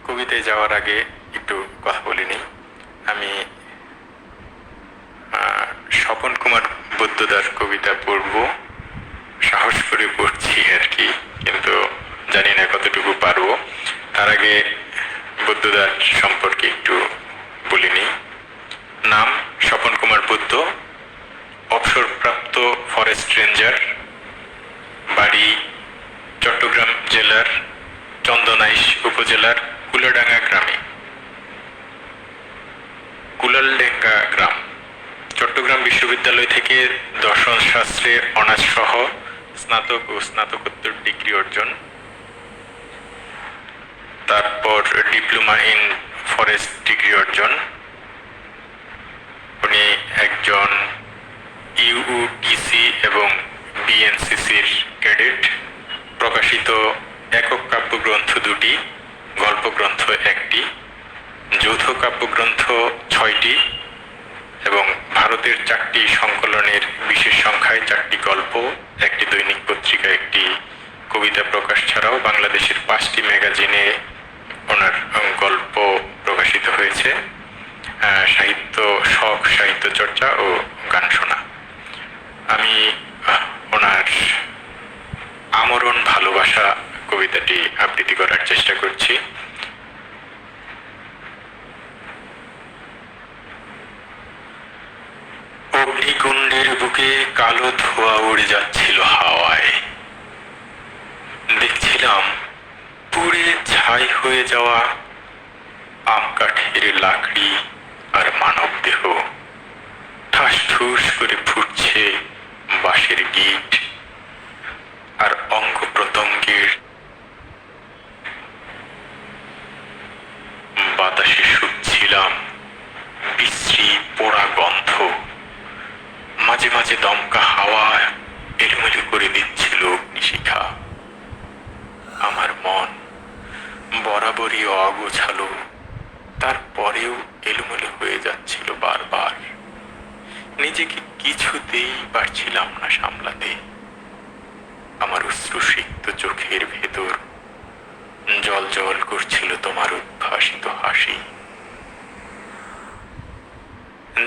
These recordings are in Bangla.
কবিতায় যাওয়ার আগে একটু কথা বলে নিই। আমি স্বপন কুমার বৈদ্যদার কবিতা পড়ব, সাহস করে পড়ছি আর কি, কিন্তু জানি না কতটুকু পারবো। তার আগে বৈদ্যদার সম্পর্কে একটু বলে নিই। নাম স্বপন কুমার বৈদ্য, অবসরপ্রাপ্ত ফরেস্ট রেঞ্জার, বাড়ি চট্টগ্রাম জেলার চন্দনাইশ উপজেলার কুলাডাঙ্গা গ্রামে। কুলালডেঙ্গা গ্রাম। চট্টগ্রাম বিশ্ববিদ্যালয় থেকে দর্শন শাস্ত্রে অনার্স সহ স্নাতক ও স্নাতকোত্তর ডিগ্রি অর্জন, তারপর ডিপ্লোমা ইন ফরেস্ট ডিগ্রি অর্জন। উনি একজন ইউটিসি এবং বিএনসিসির ক্যাডেট। প্রকাশিত একক কাব্যগ্রন্থ 2টি, গল্পগ্রন্থ 1টি, যৌথ কাব্যগ্রন্থ 6টি এবং ভারতের 4টি সংকলনের বিশেষ সংখ্যায় 4টি গল্প, 1টি দৈনিক পত্রিকা, 1টি কবিতা প্রকাশ ছাড়াও বাংলাদেশের 5টি ম্যাগাজিনে ওনার গল্প প্রকাশিত হয়েছে। সাহিত্য শখ, সাহিত্য চর্চা ও গান শোনা। আমি ওনার আমরণ ভালোবাসা কবিতাটি আবৃত্তি করার চেষ্টা করছি। অগ্নিকুণ্ডের বুকে কালো ধোঁয়া উড়ে যাচ্ছিল হাওয়ায়। দেখছিলাম পুড়ে ছাই হয়ে যাওয়া আম কাঠের লাকড়ি আর মানব দেহ। ঠাস ঠুস করে ফুটছে বাঁশের গিট আর অঙ্গ প্রত্যঙ্গের বাতাসে শুকছিলাম বিশ্রী পোড়া গন্ধ। মাঝে মাঝে দমকা হাওয়া এলোমেলো করে দিচ্ছিল অগ্নিশিখা। আমার মন বরাবরই অগোছালো, তারপরেও এলোমেলো হয়ে যাচ্ছিল বারবার। নিজেকে কিছুতেই পারছিলাম না সামলাতে। আমার অশ্রুসিক্ত চোখের ভেতর জল জল করছিল তোমার উদ্ভাসিত হাসি।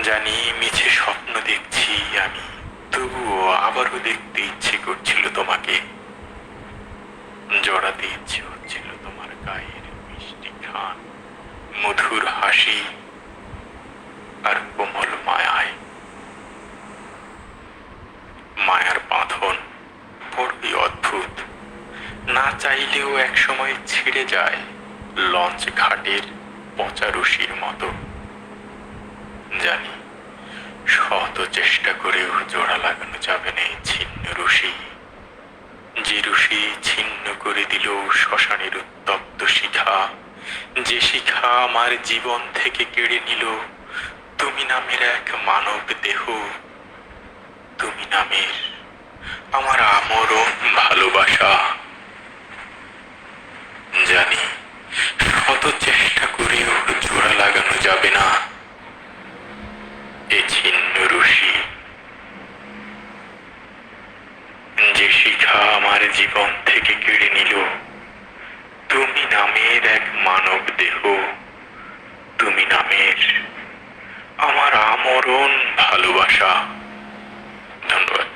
জানি মিছে স্বপ্ন দেখছি আমি, তবুও আবারও দেখতে ইচ্ছে করছিল তোমাকে। জড়াতে ইচ্ছে হচ্ছিল তোমার গায়ের মিষ্টি ঘ্রাণ, মধুর হাসি আর কোমল মায়ায়। মায়ার বাঁধন বড়ই অদ্ভুত, না চাইলেও একসময় ছিঁড়ে যায় লঞ্চ ঘাটের পচা রশির মতো। জানি শত চেষ্টা করেও জোড়া লাগানো যাবে না এই ছিন্ন রশি, যে রশি ছিন্ন করে দিল শ্মশানের উত্তপ্ত শিখা, যে শিখা আমার জীবন থেকে কেড়ে নিল তুমি নামের এক মানব দেহ, তুমি নামের আমার আমরণ ভালোবাসা। জানি শত চেষ্টা করেও জোড়া লাগানো যাবে না এ ছিন্ন রশি, যে শিখা আমার জীবন থেকে কেড়ে নিল তুমি নামের এক মানব দেহ, তুমি নামের আমার আমরণ ভালোবাসা। ধন্যবাদ।